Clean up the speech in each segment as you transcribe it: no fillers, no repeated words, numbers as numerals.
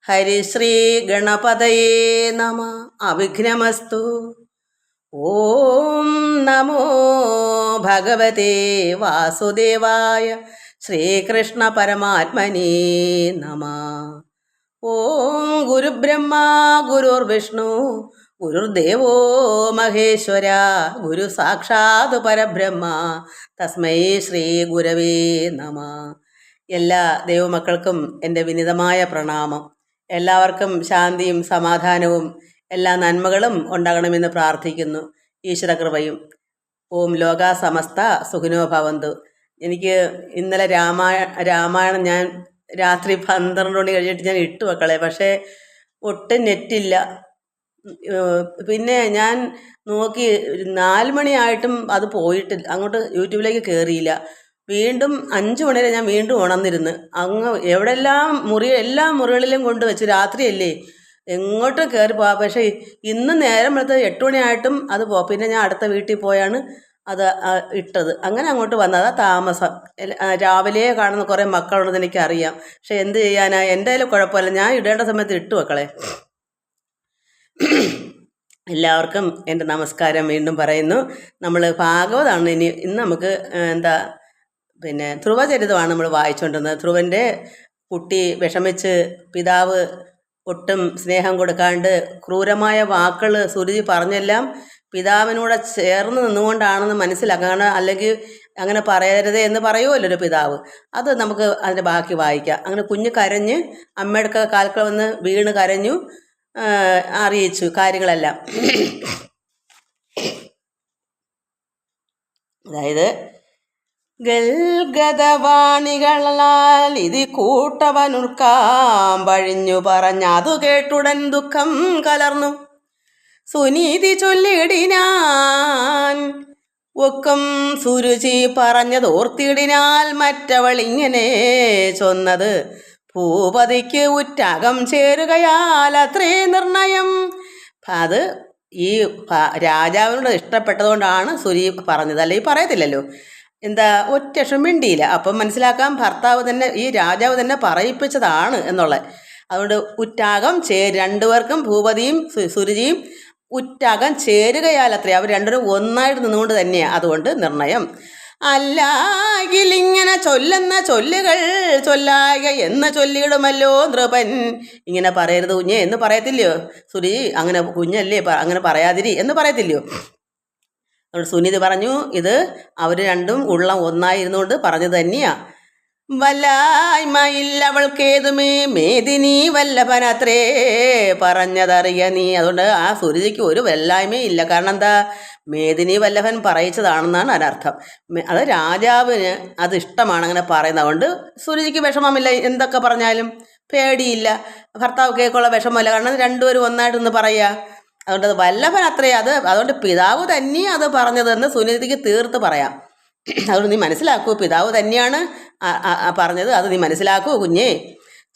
ഹരിശ്രീ ഗണപതയേ നമ. അവിഘ്നമസ്തു. ഓം നമോ ഭഗവതേ വാസുദേവായ ശ്രീകൃഷ്ണ പരമാത്മനേ നമ. ഓം ഗുരുബ്രഹ്മ ഗുരുർവിഷ്ണു ഗുരുദേവോ മഹേശ്വര ഗുരു സാക്ഷാത് പരബ്രഹ്മ തസ്മൈ ശ്രീ ഗുരവേ നമ. എല്ലാ ദൈവമക്കൾക്കും എൻ്റെ വിനീതമായ പ്രണാമം. എല്ലാവർക്കും ശാന്തിയും സമാധാനവും എല്ലാ നന്മകളും ഉണ്ടാകണമെന്ന് പ്രാർത്ഥിക്കുന്നു. ഈശ്വരകൃപയും. ഓം ലോകാ സമസ്ത സുഖിനോ ഭവന്തു. എനിക്ക് ഇന്നലെ രാമായണം ഞാൻ രാത്രി 12 മണി കഴിഞ്ഞിട്ട് ഞാൻ ഇട്ടു മക്കളെ. പക്ഷേ ഒട്ടും നെറ്റില്ല. പിന്നെ ഞാൻ നോക്കി 4 മണിയായിട്ടും അത് പോയിട്ടില്ല, അങ്ങോട്ട് യൂട്യൂബിലേക്ക് കയറിയില്ല. വീണ്ടും 5 മണി വരെ ഞാൻ വീണ്ടും ഉണർന്നിരുന്ന് അങ്ങ് എവിടെല്ലാം എല്ലാ മുറികളിലും കൊണ്ടുവച്ചു. രാത്രിയല്ലേ, എങ്ങോട്ടും കയറി പോവാം. പക്ഷേ ഇന്ന് നേരം വെളുത്ത് 8 മണിയായിട്ടും അത് പിന്നെ ഞാൻ അടുത്ത വീട്ടിൽ പോയാണ് അത് ഇട്ടത്. അങ്ങനെ അങ്ങോട്ട് വന്നതാ താമസം. രാവിലെ കാണുന്ന കുറേ മക്കളുണ്ടെന്ന് എനിക്കറിയാം. പക്ഷെ എന്ത് ചെയ്യാനാ, എൻ്റെ കയ്യിൽ കുഴപ്പമില്ല, ഞാൻ ഇടേണ്ട സമയത്ത് ഇട്ടു മക്കളെ. എല്ലാവർക്കും എൻ്റെ നമസ്കാരം വീണ്ടും പറയുന്നു. നമ്മൾ ഭാഗവതമാണ് ഇന്ന് നമുക്ക് ധ്രുവചരിതമാണ് നമ്മൾ വായിച്ചുകൊണ്ടിരുന്നത്. ധ്രുവൻ്റെ കുട്ടി വിഷമിച്ച് പിതാവ് ഒട്ടും സ്നേഹം കൊടുക്കാണ്ട് ക്രൂരമായ വാക്കുകൾ സുരുചി പറഞ്ഞെല്ലാം പിതാവിനോട് ചേർന്ന് നിന്നുകൊണ്ടാണെന്ന് മനസ്സിലാക്കാൻ, അല്ലെങ്കിൽ അങ്ങനെ പറയരുതേ എന്ന് പറയുമല്ലോ ഒരു പിതാവ്. അത് നമുക്ക് അതിൻ്റെ ബാക്കി വായിക്കാം. അങ്ങനെ കുഞ്ഞ് കരഞ്ഞ് അമ്മയുടെ കാൽക്കൾ വന്ന് വീണ് കരഞ്ഞു, അറിയിച്ചു കാര്യങ്ങളെല്ലാം. അതായത് ഗൽഗതവാണികളാൽ ഇത് കൂട്ടവനുർക്കാം പഴിഞ്ഞു പറഞ്ഞതു കേട്ടുടൻ ദുഃഖം കലർന്നു. സുനീതി ചൊല്ലിടിനാൻ ഒക്കും സുരുചി പറഞ്ഞതോർത്തിടിനാൽ മറ്റവൾ ഇങ്ങനെ ചൊന്നത്, ഭൂപതിക്ക് ഉറ്റകം ചേരുകയാൽ അത്രേ നിർണയം. അത് ഈ രാജാവിനോട് ഇഷ്ടപ്പെട്ടതുകൊണ്ടാണ് സുരി പറഞ്ഞത്, അല്ലെങ്കിൽ പറയത്തില്ലല്ലോ. ഒറ്റ മിണ്ടിയില്ല. അപ്പം മനസ്സിലാക്കാം ഭർത്താവ് തന്നെ, ഈ രാജാവ് തന്നെ പറയിപ്പിച്ചതാണ് എന്നുള്ളത്. അതുകൊണ്ട് ഉറ്റാകം രണ്ടുപേർക്കും ഭൂപതിയും സുരുചിയും ഉറ്റാകം ചേരുകയാൽ അത്രേ, അവർ രണ്ടുപേരും ഒന്നായിട്ട് നിന്നുകൊണ്ട് തന്നെയാണ്. അതുകൊണ്ട് നിർണയം. അല്ലാകിൽ ഇങ്ങനെ ചൊല്ലുന്ന ചൊല്ലുകൾ ചൊല്ലായ എന്ന് ചൊല്ലിയിടുമല്ലോ നൃപൻ. ഇങ്ങനെ പറയരുത് കുഞ്ഞെ എന്ന് പറയത്തില്ലയോ സുരുചി? അങ്ങനെ കുഞ്ഞല്ലേ, അങ്ങനെ പറയാതിരി എന്ന് പറയത്തില്ലയോ? അതുകൊണ്ട് സുനിധി പറഞ്ഞു, ഇത് അവർ രണ്ടും ഉള്ളം ഒന്നായിരുന്നുകൊണ്ട് പറഞ്ഞത് തന്നെയാ. വല്ലായ്മയില്ല അവൾക്കേതുമേ മേദിനി വല്ലഭനത്രേ പറഞ്ഞതറിയ നീ. അതുകൊണ്ട് ആ സുരുചിക്ക് ഒരു വല്ലായ്മയില്ല. കാരണം എന്താ, മേദിനി വല്ലഭൻ പറയിച്ചതാണെന്നാണ് അതിനർത്ഥം. അത് രാജാവിന് അത് ഇഷ്ടമാണ് അങ്ങനെ പറയുന്നത്. അതുകൊണ്ട് സുരുചിക്ക് വിഷമമില്ല, എന്തൊക്കെ പറഞ്ഞാലും പേടിയില്ല. ഭർത്താവ് കേൾക്കുള്ള വിഷമമില്ല, കാരണം രണ്ടുപേരും ഒന്നായിട്ട് നിന്ന് പറയുക. അതുകൊണ്ട് അത് വല്ലഭൻ അത്രേ, അതുകൊണ്ട് പിതാവ് തന്നെയാണ് അത് പറഞ്ഞതെന്ന് സുനിധിക്ക് തീർത്ത് പറയാം. അതുകൊണ്ട് നീ മനസ്സിലാക്കൂ, പിതാവ് തന്നെയാണ് പറഞ്ഞത്, അത് നീ മനസ്സിലാക്കൂ കുഞ്ഞേ.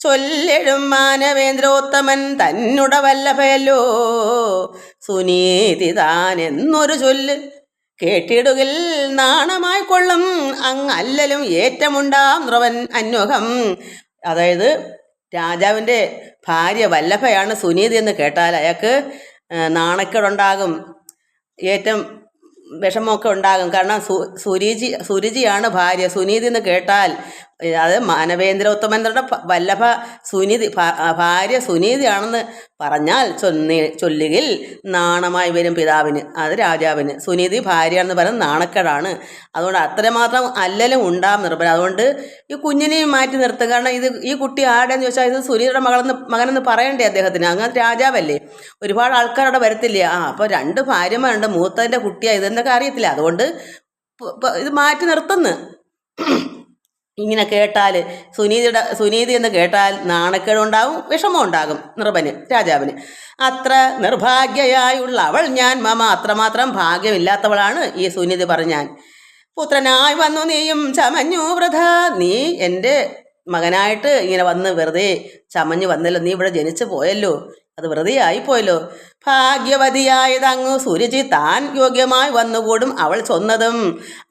ചൊല്ലിടും മാനവേന്ദ്രോത്തമൻ തന്നുട വല്ലഭയല്ലോ സുനീതി താൻ എന്നൊരു ചൊല്ല് കേട്ടിടുകിൽ നാണമായി കൊള്ളും അങ്ങല്ലലും ഏറ്റമുണ്ടാം ധ്രുവൻ അന്വഹം. അതായത് രാജാവിൻ്റെ ഭാര്യ വല്ലഭയാണ് സുനീതി എന്ന് കേട്ടാൽ അയാൾക്ക് നാണക്കേടുണ്ടാകും, ഏറ്റവും വിഷമമൊക്കെ ഉണ്ടാകും. കാരണം സുരുചിയാണ് ഭാര്യ. സുനീതി എന്ന് കേട്ടാൽ അത് മാനവേന്ദ്രോത്തമന്റെ വല്ലഭ സുനീതി ഭാര്യ സുനീതിയാണെന്ന് പറഞ്ഞാൽ ചൊല്ലുകിൽ നാണമായി വരും പിതാവിന്, അത് രാജാവിന്. സുനീതി ഭാര്യയാണെന്ന് പറയുന്നത് നാണക്കേടാണ്. അതുകൊണ്ട് അത്രമാത്രം അല്ലലും ഉണ്ടാകും നിർബന്ധം. അതുകൊണ്ട് ഈ കുഞ്ഞിനെയും മാറ്റി നിർത്തുക. കാരണം ഈ കുട്ടി ആരുടെയെന്ന് ചോദിച്ചാൽ ഇത് സുനീതിയുടെ മകനെന്ന് പറയണ്ടേ അദ്ദേഹത്തിന്? അങ്ങനെ രാജാവല്ലേ, ഒരുപാട് ആൾക്കാരവിടെ വരത്തില്ലേ. അപ്പോൾ 2 ഭാര്യമാരുണ്ട്, മൂത്തതിൻ്റെ കുട്ടിയാണ് ഇതെന്നൊക്കെ അറിയത്തില്ല. അതുകൊണ്ട് ഇത് മാറ്റി നിർത്തുന്നു. ഇങ്ങനെ കേട്ടാൽ സുനീതി എന്ന് കേട്ടാൽ നാണക്കേടുണ്ടാവും, വിഷമം ഉണ്ടാകും നൃപന്, രാജാവിന്. അത്ര നിർഭാഗ്യയായുള്ള അവൾ ഞാൻ മമ, അത്രമാത്രം ഭാഗ്യമില്ലാത്തവളാണ് ഈ സുനീതി പറഞ്ഞാൻ. പുത്രനായി വന്നു നീയും ചമഞ്ഞു വൃഥ, നീ എൻ്റെ മകനായിട്ട് ഇങ്ങനെ വന്ന് വെറുതെ ചമഞ്ഞു വന്നല്ലോ, നീ ഇവിടെ ജനിച്ചു പോയല്ലോ, അത് വെറുതെ ആയിപ്പോയല്ലോ. ഭാഗ്യവതിയായത് അങ്ങ് സുരുചി താൻ യോഗ്യമായി വന്നുകൂടും അവൾ ചൊന്നതും.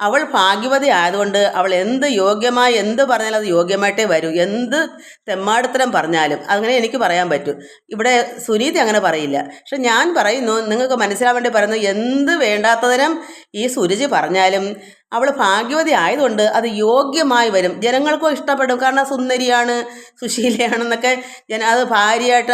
അവൾ ഭാഗ്യവതി ആയതുകൊണ്ട് അവൾ എന്ത് യോഗ്യമായി എന്ത് പറഞ്ഞാലും അത് യോഗ്യമായിട്ടേ വരൂ. എന്ത് തെമ്മാടിത്തരം പറഞ്ഞാലും അങ്ങനെ എനിക്ക് പറയാൻ പറ്റൂ. ഇവിടെ സുനീതി അങ്ങനെ പറയില്ല. പക്ഷെ ഞാൻ പറയുന്നു, നിങ്ങൾക്ക് മനസ്സിലാൻ വേണ്ടി പറയുന്നു, എന്ത് വേണ്ടാത്തതിനും ഈ സുരുചി പറഞ്ഞാലും അവൾ ഭാഗ്യവതി ആയതുകൊണ്ട് അത് യോഗ്യമായി വരും. ജനങ്ങൾക്കും ഇഷ്ടപ്പെടും. കാരണം സുന്ദരിയാണ്, സുശീലയാണെന്നൊക്കെ അത് ഭാര്യയായിട്ട്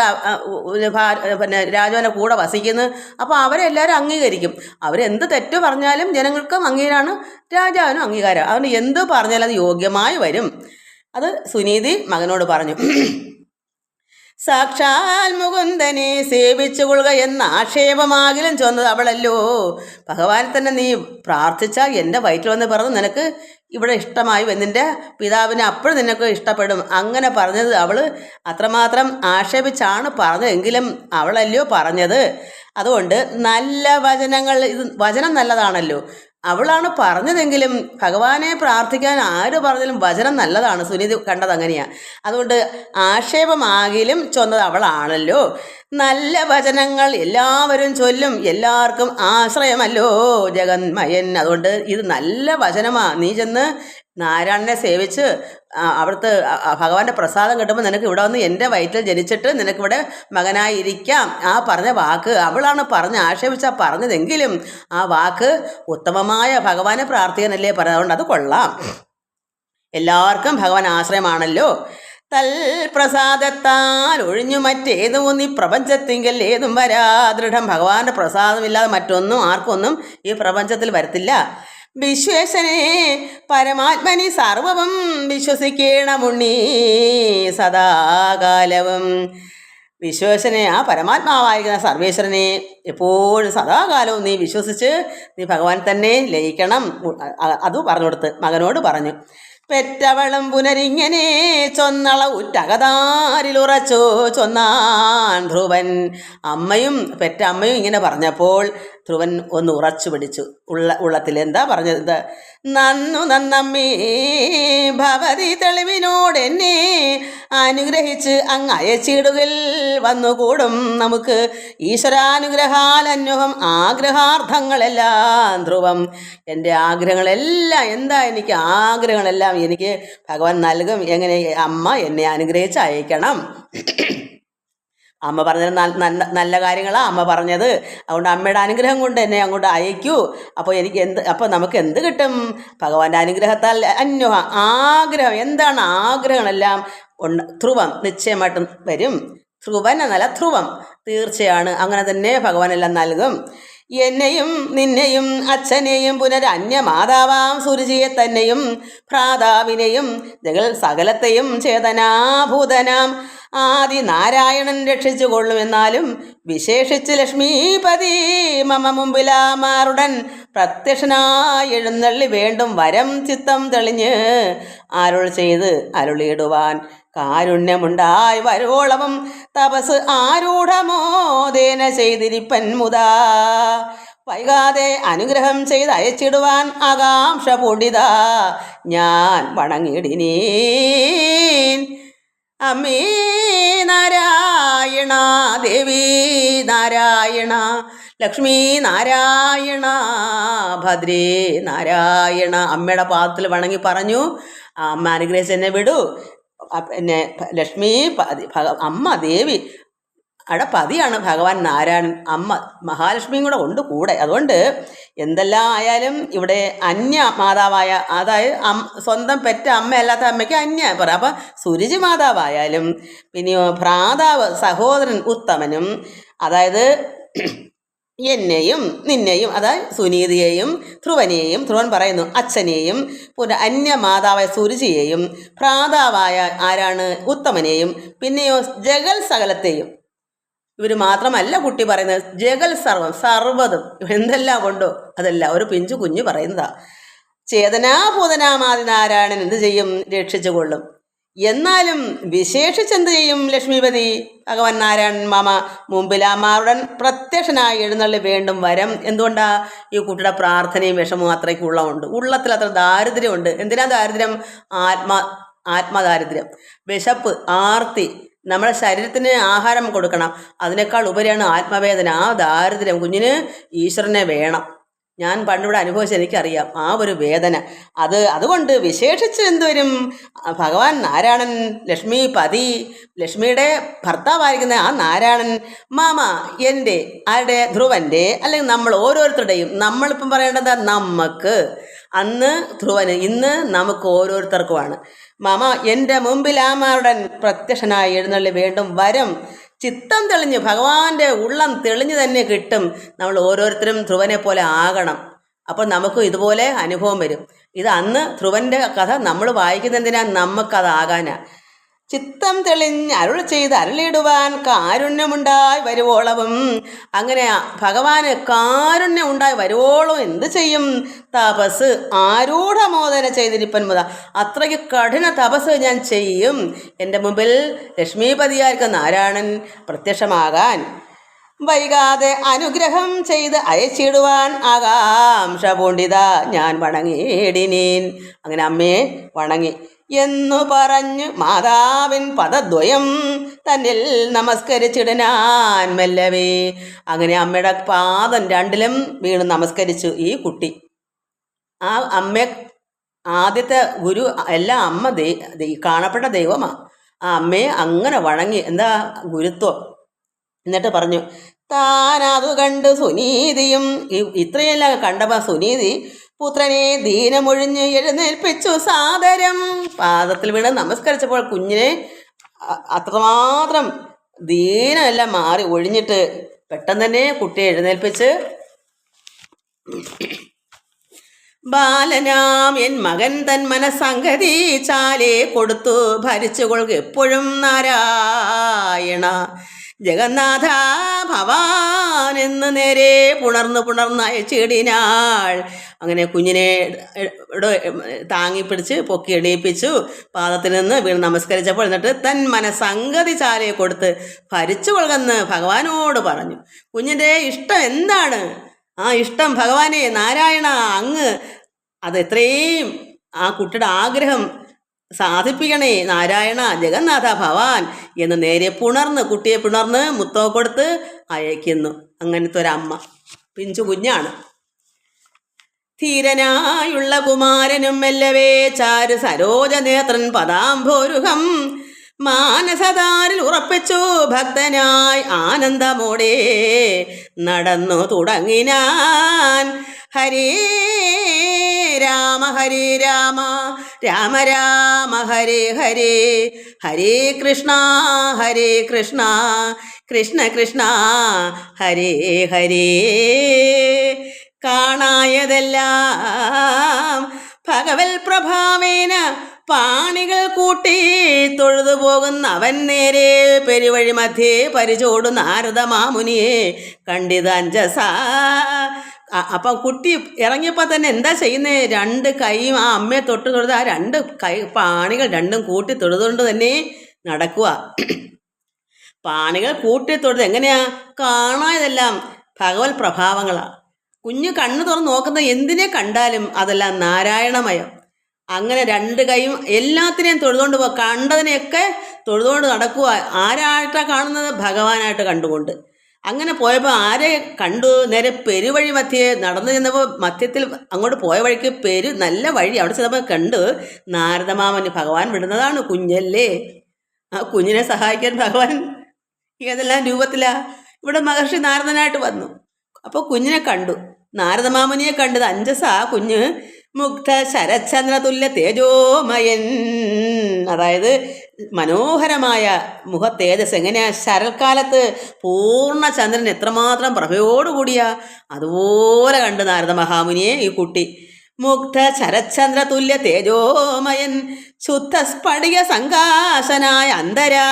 പിന്നെ രാജാവിൻ്റെ കൂടെ വസിക്കുന്നു. അപ്പോൾ അവരെല്ലാവരും അംഗീകരിക്കും. അവരെന്ത് തെറ്റ് പറഞ്ഞാലും ജനങ്ങൾക്കും അംഗീകാരമാണ്, രാജാവിനും അംഗീകാരം. അതുകൊണ്ട് എന്ത് പറഞ്ഞാലും അത് യോഗ്യമായി വരും. അത് സുനീതി മകനോട് പറഞ്ഞു. സാക്ഷാൽ മുകുന്ദനെ സേവിച്ചു കൊള്ളുക എന്ന ആക്ഷേപമാകിലും ചൊന്നത് അവളല്ലോ. ഭഗവാനെ തന്നെ നീ പ്രാർത്ഥിച്ചാൽ എൻ്റെ വയറ്റിൽ വന്ന് പറഞ്ഞു നിനക്ക് ഇവിടെ ഇഷ്ടമായി, നിൻ്റെ പിതാവിനെ അപ്പോഴും നിനക്ക് ഇഷ്ടപ്പെടും. അങ്ങനെ പറഞ്ഞത് അവൾ അത്രമാത്രം ആക്ഷേപിച്ചാണ് പറഞ്ഞതെങ്കിലും അവളല്ലയോ പറഞ്ഞത്. അതുകൊണ്ട് നല്ല വചനങ്ങൾ, ഇത് വചനം നല്ലതാണല്ലോ, അവളാണ് പറഞ്ഞതെങ്കിലും ഭഗവാനെ പ്രാർത്ഥിക്കാൻ ആര് പറഞ്ഞാലും വചനം നല്ലതാണ്. സുനീതി കണ്ടത് അങ്ങനെയാണ്. അതുകൊണ്ട് ആക്ഷേപമാകിലും ചൊന്നത് അവളാണല്ലോ. നല്ല വചനങ്ങൾ എല്ലാവരും ചൊല്ലും, എല്ലാവർക്കും ആശ്രയമല്ലോ ജഗന്മയൻ. അതുകൊണ്ട് ഇത് നല്ല വചനമാണ്. നീ ചെന്ന് നാരായണനെ സേവിച്ച് അവിടുത്തെ ഭഗവാന്റെ പ്രസാദം കിട്ടുമ്പോൾ നിനക്ക് ഇവിടെ വന്ന് എൻ്റെ വയറ്റിൽ ജനിച്ചിട്ട് നിനക്കിവിടെ മകനായിരിക്കാം. ആ പറഞ്ഞ വാക്ക് അവളാണ് ആക്ഷേപിച്ചാൽ പറഞ്ഞതെങ്കിലും ആ വാക്ക് ഉത്തമമായ ഭഗവാനെ പ്രാർത്ഥിക്കാനല്ലേ പറഞ്ഞത്. അതുകൊണ്ട് അത് കൊള്ളാം. എല്ലാവർക്കും ഭഗവാൻ ആശ്രയമാണല്ലോ. തൽ പ്രസാദത്താൽ ഒഴിഞ്ഞു മറ്റേതും നീ പ്രപഞ്ചത്തിങ്കിൽ ഏതും വരാ ദൃഢം. ഭഗവാന്റെ പ്രസാദമില്ലാതെ മറ്റൊന്നും ആർക്കൊന്നും ഈ പ്രപഞ്ചത്തിൽ വരത്തില്ല. വിശ്വേശനെ പരമാത്മനി സർവവും വിശ്വസിക്കണമുണ്ണി സദാകാലവും. വിശ്വേശനെ, ആ പരമാത്മാവായിരിക്കുന്ന സർവേശ്വരനെ എപ്പോഴും സദാകാലവും നീ വിശ്വസിച്ച് നീ ഭഗവാൻ തന്നെ ലയിക്കണം. അത് പറഞ്ഞു കൊടുത്ത് മകനോട് പറഞ്ഞു. പെറ്റവളും പുനരിങ്ങനെ ചൊന്നള ഉറ്റകതാരിലുറച്ചോ ചൊന്നാൻ ധ്രുവൻ. പെറ്റ അമ്മയും ഇങ്ങനെ പറഞ്ഞപ്പോൾ ധ്രുവൻ ഒന്ന് ഉറച്ചു പിടിച്ചു ഉള്ളത്തിൽ. എന്താ പറഞ്ഞത്? നന്നു നന്നമ്മേ ഭവതി തെളിവിനോട് എന്നെ അനുഗ്രഹിച്ച് അങ്ങ് അയച്ചിടുകിൽ വന്നുകൂടും നമുക്ക് ഈശ്വരാനുഗ്രഹാൽ അന്വഹം ആഗ്രഹാർത്ഥങ്ങളെല്ലാം ധ്രുവം. എൻ്റെ ആഗ്രഹങ്ങളെല്ലാം എന്താ, എനിക്ക് ആഗ്രഹങ്ങളെല്ലാം എനിക്ക് ഭഗവാൻ നൽകും. എങ്ങനെ? അമ്മ എന്നെ അനുഗ്രഹിച്ച് അയക്കണം. അമ്മ പറഞ്ഞത് നല്ല കാര്യങ്ങളാണ് അമ്മ പറഞ്ഞത്. അതുകൊണ്ട് അമ്മയുടെ അനുഗ്രഹം കൊണ്ട് എന്നെ അങ്ങോട്ട് അയക്കൂ. അപ്പോൾ നമുക്ക് എന്ത് കിട്ടും? ഭഗവാന്റെ അനുഗ്രഹത്താൽ അന്വഹം ആഗ്രഹം. എന്താണ് ആഗ്രഹങ്ങളെല്ലാം ധ്രുവം നിശ്ചയമായിട്ടും വരും. ധ്രുവൻ എന്നല്ല, ധ്രുവം തീർച്ചയാണ്. അങ്ങനെ തന്നെ ഭഗവാനെല്ലാം നൽകും. എന്നെയും നിന്നെയും അച്ഛനെയും പുനരന്യമാതാവാം സുരുചിയെ തന്നെയും ഭ്രാതാവിനെയും ജഗൽ സകലത്തെയും ചേതനാഭൂതനാം ആദി നാരായണൻ രക്ഷിച്ചു കൊള്ളുമെന്നാലും വിശേഷിച്ച് ലക്ഷ്മീപതി മമ മുമ്പിലാമാറുടൻ പ്രത്യക്ഷനായി എഴുന്നള്ളി വേണ്ടും വരം ചിത്തം തെളിഞ്ഞ് അരുൾ ചെയ്ത് അരുളിയിടുവാൻ കാരുണ്യമുണ്ടായി വരോളവും തപസ് ആരൂഢമോദേന ചെയ്തിരിപ്പൻ മുതാ. വൈകാതെ അനുഗ്രഹം ചെയ്ത് അയച്ചിടുവാൻ ആകാംക്ഷ പൂണ്ടിത ഞാൻ വണങ്ങിടിനീൻ. അമ്മേ നാരായണ, ദേവി നാരായണ, ലക്ഷ്മി നാരായണ, ഭദ്രേ നാരായണ. അമ്മയുടെ പാദത്തിൽ വണങ്ങി പറഞ്ഞു, അമ്മ അനുഗ്രഹിച്ച് എന്നെ വിടൂ. പിന്നെ ലക്ഷ്മി അമ്മ ദേവി അവിടെ പതിയാണ് ഭഗവാൻ നാരായണൻ. അമ്മ മഹാലക്ഷ്മിയും കൂടെ ഉണ്ട് കൂടെ. അതുകൊണ്ട് എന്തെല്ലാം ആയാലും ഇവിടെ അന്യ മാതാവായ, അതായത് സ്വന്തം പെറ്റ അമ്മയല്ലാത്ത അമ്മയ്ക്ക് അന്യ പറയാം. അപ്പം സുരുചി മാതാവായാലും പിന്നെയോ ഭ്രാതാവ് സഹോദരൻ ഉത്തമനും, അതായത് എന്നെയും നിന്നെയും, അതായത് സുനീതിയെയും ധ്രുവനെയും, ധ്രുവൻ പറയുന്നു അച്ഛനെയും, പിന്നെ അന്യമാതാവായ സുരുചിയെയും, ഭ്രാതാവായ ആരാണ് ഉത്തമനെയും, പിന്നെയോ ജഗൽ സകലത്തെയും. ഇവർ മാത്രമല്ല കുട്ടി പറയുന്നത്, ജഗൽ സർവ്വതും എന്തെല്ലാം കൊണ്ടോ അതെല്ലാം ഒരു പിഞ്ചു കുഞ്ഞ് പറയുന്നതാ. ചേതനാഭൂതനാമാതി നാരായണൻ എന്ത് ചെയ്യും? രക്ഷിച്ചു കൊള്ളും. എന്നാലും വിശേഷിച്ചെന്ത് ചെയ്യും ലക്ഷ്മീപതി? ഭഗവാൻ നാരായണൻ മാമ മുമ്പിലാമാറുടൻ പ്രത്യക്ഷനായി എഴുന്നള്ളി വേണ്ടും വരം. എന്തുകൊണ്ടാ? ഈ കുട്ടിയുടെ പ്രാർത്ഥനയും വിഷമവും അത്രയ്ക്ക് ഉള്ളമുണ്ട്. ഉള്ളത്തിൽ അത്ര ദാരിദ്ര്യമുണ്ട്. എന്തിനാ ദാരിദ്ര്യം? ആത്മദാരിദ്ര്യം, വിശപ്പ്, ആർത്തി, നമ്മുടെ ശരീരത്തിന് ആഹാരം കൊടുക്കണം, അതിനേക്കാൾ ഉപരിയാണ് ആത്മവേദന. ആ ദാരിദ്ര്യം കുഞ്ഞിന് ഈശ്വരനെ വേണം. ഞാൻ പണ്ടിവിടെ അനുഭവിച്ച് എനിക്കറിയാം ആ ഒരു വേദന. അതുകൊണ്ട് വിശേഷിച്ച് എന്തുവരും ഭഗവാൻ നാരായണൻ, ലക്ഷ്മി പതി, ലക്ഷ്മിയുടെ ഭർത്താവായിരിക്കുന്ന ആ നാരായണൻ മാമ എൻ്റെ, ആരുടെ, ധ്രുവൻ്റെ, അല്ലെങ്കിൽ നമ്മൾ ഓരോരുത്തരുടെയും, നമ്മളിപ്പം പറയേണ്ടത് നമുക്ക്, അന്ന് ധ്രുവന്, ഇന്ന് നമുക്ക് ഓരോരുത്തർക്കുമാണ്. മാമ എൻ്റെ മുമ്പിൽ ആമാരുടൻ പ്രത്യക്ഷനായി എഴുന്നള്ളി വീണ്ടും വരം. ചിത്തം തെളിഞ്ഞ് ഭഗവാന്റെ ഉള്ളം തെളിഞ്ഞു തന്നെ കിട്ടും. നമ്മൾ ഓരോരുത്തരും ധ്രുവനെ പോലെ ആകണം. അപ്പോൾ നമുക്കും ഇതുപോലെ അനുഭവം വരും. ഇത് അന്ന് ധ്രുവൻ്റെ കഥ നമ്മൾ വായിക്കുന്നതിനാ നമുക്കതാകാനാ. ചിത്തം തെളിഞ്ഞ് അരുൾ ചെയ്ത് അരുളിടുവാൻ കാരുണ്യമുണ്ടായി വരുവോളവും. അങ്ങനെ ഭഗവാന് കാരുണ്യം ഉണ്ടായി വരുവോളം എന്ത് ചെയ്യും? തപസ് ആരൂഢമോദന ചെയ്തിരിപ്പൻ മുത. അത്രയ്ക്ക് കഠിന തപസ് ഞാൻ ചെയ്യും. എൻ്റെ മുമ്പിൽ ലക്ഷ്മീപതിയായിരിക്കും നാരായണൻ പ്രത്യക്ഷമാകാൻ. വൈകാതെ അനുഗ്രഹം ചെയ്ത് അയച്ചിടുവാൻ ആകാംക്ഷ പൂണ്ടിത ഞാൻ വണങ്ങിയിടിനീൻ. അങ്ങനെ അമ്മയെ വണങ്ങി എന്നു പറഞ്ഞു മാതാവിൻ പദദ്വയം തന്നിൽ നമസ്കരിച്ചിടനാൻ മെല്ലവേ. അങ്ങനെ അമ്മയുടെ പാദം രണ്ടിലും വീണ് നമസ്കരിച്ചു ഈ കുട്ടി. ആ അമ്മയെ ആദ്യത്തെ ഗുരു എല്ലാം അമ്മ കാണപ്പെട്ട ദൈവമാണ്. ആ അമ്മയെ അങ്ങനെ വണങ്ങി. എന്താ ഗുരുത്വം. എന്നിട്ട് പറഞ്ഞു, താനതു കണ്ട് സുനീതിയും, ഇത്രയെല്ലാം കണ്ടപ്പോൾ സുനീതി പുത്രനെ ദീനമൊഴിഞ്ഞ് എഴുന്നേൽപ്പിച്ചു സാദരം. പാദത്തിൽ വീണ് നമസ്കരിച്ചപ്പോൾ കുഞ്ഞിനെ അത്രമാത്രം ദീനമെല്ലാം മാറി ഒഴിഞ്ഞിട്ട് പെട്ടെന്ന് തന്നെ കുട്ടിയെ എഴുന്നേൽപ്പിച്ച്, ബാലനാം എൻ മകൻ തൻ മനസ്സംഗതി ചാലേ കൊടുത്തു ഭരിച്ചുകൊള്ളുക എപ്പോഴും നാരായണ ജഗന്നാഥ ഭവാൻ എന്ന് നേരെ പുണർന്ന് അയച്ചിടിനാൾ. അങ്ങനെ കുഞ്ഞിനെ താങ്ങിപ്പിടിച്ച് പൊക്കി എണീപ്പിച്ചു. പാദത്തിൽ നിന്ന് വീണ് നമസ്കരിച്ചപ്പോൾ എന്നിട്ട് തൻ മനസ്സംഗതി ചാലയെ കൊടുത്ത് ഭരിച്ചു കൊള്ളുകെന്ന് ഭഗവാനോട് പറഞ്ഞു. കുഞ്ഞിൻ്റെ ഇഷ്ടം എന്താണ്? ആ ഇഷ്ടം ഭഗവാനെ നാരായണ അങ്ങ് അത് എത്രയും ആ കുട്ടിയുടെ ആഗ്രഹം സാധിപ്പിക്കണേ നാരായണ ജഗന്നാഥ ഭവാൻ എന്ന് നേരെ കുട്ടിയെ പുണർന്ന് മുത്തോ കൊടുത്ത് അയക്കുന്നു. അങ്ങനത്തെ ഒരമ്മ, പിഞ്ചു കുഞ്ഞാണ്. ധീരനായുള്ള കുമാരനും മെല്ലവേ ചാരു സരോജ നേത്രൻ പദാംഭോരുഹം മാനസതാരിൽ ഉറപ്പിച്ചു ഭക്തനായി ആനന്ദമോടെ നടന്നു തുടങ്ങിനാൻ. ഹരേ രാമ ഹരേ രാമ രാമ രാമ ഹരേ ഹരേ, ഹരേ കൃഷ്ണ കൃഷ്ണ കൃഷ്ണ ഹരേ ഹരേ. കാണായതെല്ലാം ഭഗവൽ പ്രഭാവേന പാണികൾ കൂട്ടി തൊഴുതു പോകുന്ന അവൻ നേരെ പെരുവഴി മധ്യേ പരിചോടു നാരദ മാമുനിയെ കണ്ടിത് അഞ്ജസ. അപ്പം കുട്ടി ഇറങ്ങിയപ്പോൾ തന്നെ എന്താ ചെയ്യുന്നത്? രണ്ട് കൈയും ആ അമ്മയെ തൊഴുത് ആ രണ്ട് കൈ പാണികൾ രണ്ടും കൂട്ടി തൊഴുതുകൊണ്ട് തന്നെ നടക്കുക. പാണികൾ കൂട്ടി തൊഴുത് എങ്ങനെയാ? കാണാതെല്ലാം ഭഗവത് പ്രഭാവങ്ങളാണ്. കുഞ്ഞ് കണ്ണു തുറന്ന് നോക്കുന്ന എന്തിനെ കണ്ടാലും അതെല്ലാം നാരായണമയം. അങ്ങനെ രണ്ട് കൈയും എല്ലാത്തിനെയും തൊഴുതുകൊണ്ട് പോവുക. കണ്ടതിനെയൊക്കെ തൊഴുതുകൊണ്ട് നടക്കുക. ആരായിട്ടാണ് കാണുന്നത്? ഭഗവാനായിട്ട് കണ്ടുകൊണ്ട്. അങ്ങനെ പോയപ്പോൾ ആരെ കണ്ടു? നേരെ പെരുവഴി മധ്യേ നടന്നു ചെന്നപ്പോൾ മധ്യത്തിൽ അങ്ങോട്ട് പോയ വഴിക്ക് നല്ല വഴി അവിടെ ചെന്നപ്പോൾ കണ്ടു നാരദമാമന്. ഭഗവാൻ വിടുന്നതാണ് കുഞ്ഞല്ലേ. ആ കുഞ്ഞിനെ സഹായിക്കാൻ ഭഗവാൻ ഏതെല്ലാം രൂപത്തിലാണ് ഇവിടെ മഹർഷി നാരദനായിട്ട് വന്നു. അപ്പോൾ കുഞ്ഞിനെ കണ്ടു, നാരദമാമുനിയെ കണ്ടത് അഞ്ജസ. കുഞ്ഞ് മുഗ്ധ ശരചന്ദ്ര തുല്യ തേജോമയൻ, അതായത് മനോഹരമായ മുഖ തേജസ്. എങ്ങനെയാ? ശരൽക്കാലത്ത് പൂർണ്ണ ചന്ദ്രൻ എത്രമാത്രം പ്രഭയോടുകൂടിയാ അതുപോലെ കണ്ട് നാരദ മഹാമുനിയെ ഈ കുട്ടി. മുഗ്ധ ശരചന്ദ്ര തുല്യ തേജോമയൻ ശുദ്ധ സ്ഫടിക സംകാശനായ അന്തരാ.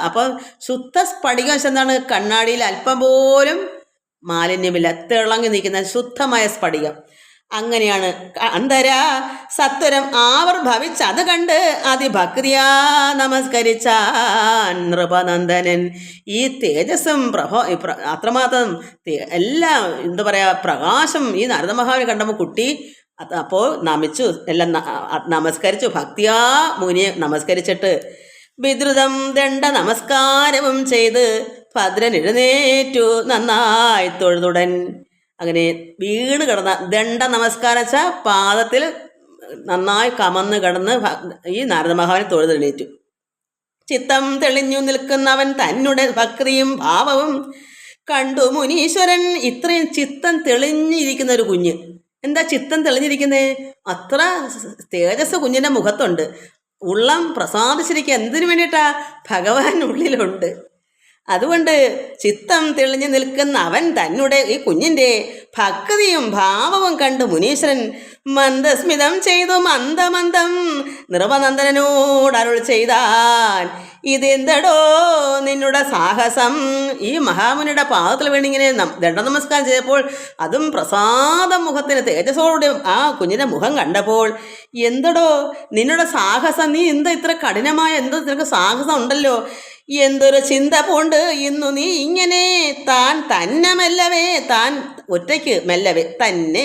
അപ്പം ശുദ്ധ സ്ഫടികം എന്താണ്? കണ്ണാടിയിൽ അല്പം പോലും മാലിന്യമില്ല, തിളങ്ങി നിൽക്കുന്ന ശുദ്ധമായ സ്ഫടികം. അങ്ങനെയാണ് അന്തരാ സത്വരം ആവിർഭവിച്ച് അത് കണ്ട് അതിഭക്തിയാ നമസ്കരിച്ചാൻ നൃപനന്ദനൻ. ഈ തേജസ്സും അത്രമാത്രം എല്ലാം എന്താ പറയുക പ്രകാശം ഈ നാരദ മഹാവിനെ കണ്ടപ്പോൾ കുട്ടി അപ്പോൾ നമിച്ചു, എല്ലാം നമസ്കരിച്ചു. ഭക്തിയാ മുനിയെ നമസ്കരിച്ചിട്ട് വിദ്രുതം ദണ്ഡ നമസ്കാരവും ചെയ്ത് ഭദ്രൻ എഴുന്നേറ്റു നന്നായി തൊഴുതുടൻ. അങ്ങനെ വീണ് കിടന്ന ദണ്ഡ നമസ്കാരം വെച്ചാൽ പാദത്തിൽ നന്നായി കമന്ന് കിടന്ന് ഈ നാരദ മഹാവിനെ തൊഴുതെഴുന്നേറ്റു. ചിത്തം തെളിഞ്ഞു നിൽക്കുന്നവൻ തന്നെ ഭക്തിയും ഭാവവും കണ്ടു മുനീശ്വരൻ. ഇത്രയും ചിത്തം തെളിഞ്ഞിരിക്കുന്ന ഒരു കുഞ്ഞ്. എന്താ ചിത്തം തെളിഞ്ഞിരിക്കുന്നത്? അത്ര തേജസ് കുഞ്ഞിൻ്റെ മുഖത്തുണ്ട്. ഉള്ളം പ്രസാദിച്ചിരിക്കുക. എന്തിനു വേണ്ടിയിട്ടാ? ഭഗവാൻ ഉള്ളിലുണ്ട്. അതുകൊണ്ട് ചിത്തം തെളിഞ്ഞു നിൽക്കുന്ന അവൻ തന്നെ ഈ കുഞ്ഞിൻ്റെ ഭക്തിയും ഭാവവും കണ്ട് മുനീശ്വരൻ മന്ദസ്മിതം ചെയ്തു മന്ദമന്ദം നൃപനന്ദനോട് അരുൾ ചെയ്താൻ, ഇതെന്തടോ നിന്നുടെ സാഹസം? ഈ മഹാമുനിയുടെ പാദത്തിൽ വീണിങ്ങനെ ദണ്ഡ നമസ്കാരം ചെയ്തപ്പോൾ, അതും പ്രസാദം മുഖത്തിന് തേജസ്സോടെ ആ കുഞ്ഞിൻ്റെ മുഖം കണ്ടപ്പോൾ, എന്തടോ നിന്നുടെ സാഹസം? നീ എന്താ ഇത്ര കഠിനമായ എന്തോ നിനക്ക് സാഹസം ഉണ്ടല്ലോ? എന്തൊരു ചിന്ത പൂണ്ട് ഇന്നു നീ ഇങ്ങനെ? താൻ തന്നെ മെല്ലവേ, താൻ ഒറ്റയ്ക്ക് മെല്ലവേ, തന്നെ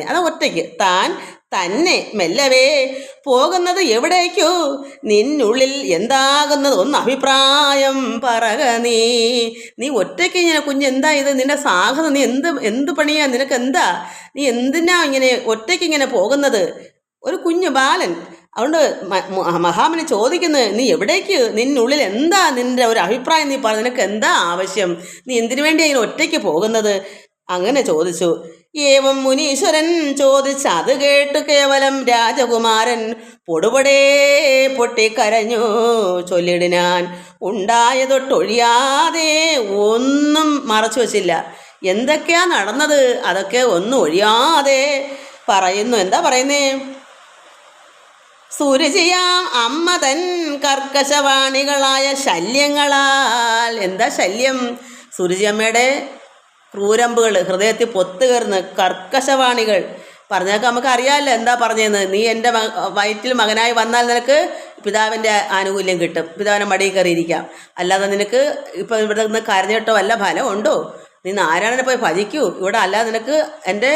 അത് ഒറ്റയ്ക്ക് താൻ തന്നെ മെല്ലവേ പോകുന്നത് എവിടേക്കോ? നിന്നുള്ളിൽ എന്താകുന്നത് ഒന്ന് അഭിപ്രായം പറക. നീ ഒറ്റയ്ക്ക് ഇങ്ങനെ കുഞ്ഞെന്താ ഇത്? നിന്റെ സാഹസം, നീ എന്ത് പണിയാ? നിനക്ക് എന്താ? നീ എന്തിനാ ഇങ്ങനെ ഒറ്റയ്ക്ക് ഇങ്ങനെ പോകുന്നത്? ഒരു കുഞ്ഞു ബാലൻ. അതുകൊണ്ട് മഹാമുനി ചോദിക്കുന്നത്, നീ എവിടേക്ക്? നിന്നുള്ളിൽ എന്താ നിന്റെ ഒരു അഭിപ്രായം? നീ പറ, നിനക്ക് എന്താ ആവശ്യം? നീ എന്തിനു വേണ്ടി അതിന് ഒറ്റയ്ക്ക് പോകുന്നത്? അങ്ങനെ ചോദിച്ചു. ഏവം മുനീശ്വരൻ ചോദിച്ച് അത് കേട്ട് കേവലം രാജകുമാരൻ പൊടുപടേ പൊട്ടിക്കരഞ്ഞു ചൊല്ലിടിനാൻ. ഉണ്ടായതൊട്ടൊഴിയാതെ ഒന്നും മറച്ചു വച്ചില്ല. എന്തൊക്കെയാ നടന്നത് അതൊക്കെ ഒന്നും ഒഴിയാതെ പറയുന്നു. എന്താ പറയുന്നേ? സുരുചിയാം അമ്മ തൻ കർക്കശവാണികളായ ശല്യങ്ങളാൽ. എന്താ ശല്യം? സുരുചിയമ്മയുടെ ക്രൂരമ്പുകൾ, ഹൃദയത്തിൽ പൊത്തുകയറുന്ന കർക്കശവാണികൾ. പറഞ്ഞേക്കാം, നമുക്ക് അറിയാമല്ലോ എന്താ പറഞ്ഞതെന്ന്. നീ എൻ്റെ വയറ്റിൽ മകനായി വന്നാൽ നിനക്ക് പിതാവിൻ്റെ ആനുകൂല്യം കിട്ടും, പിതാവിനെ മടിയിൽ കയറിയിരിക്കാം. അല്ലാതെ നിനക്ക് ഇപ്പം ഇവിടെ നിന്ന് കരഞ്ഞിട്ടോ വല്ല ഫലം ഉണ്ടോ? നീ നാരായണനെ പോയി ഭജിക്കൂ. ഇവിടെ അല്ലാതെ നിനക്ക് എൻ്റെ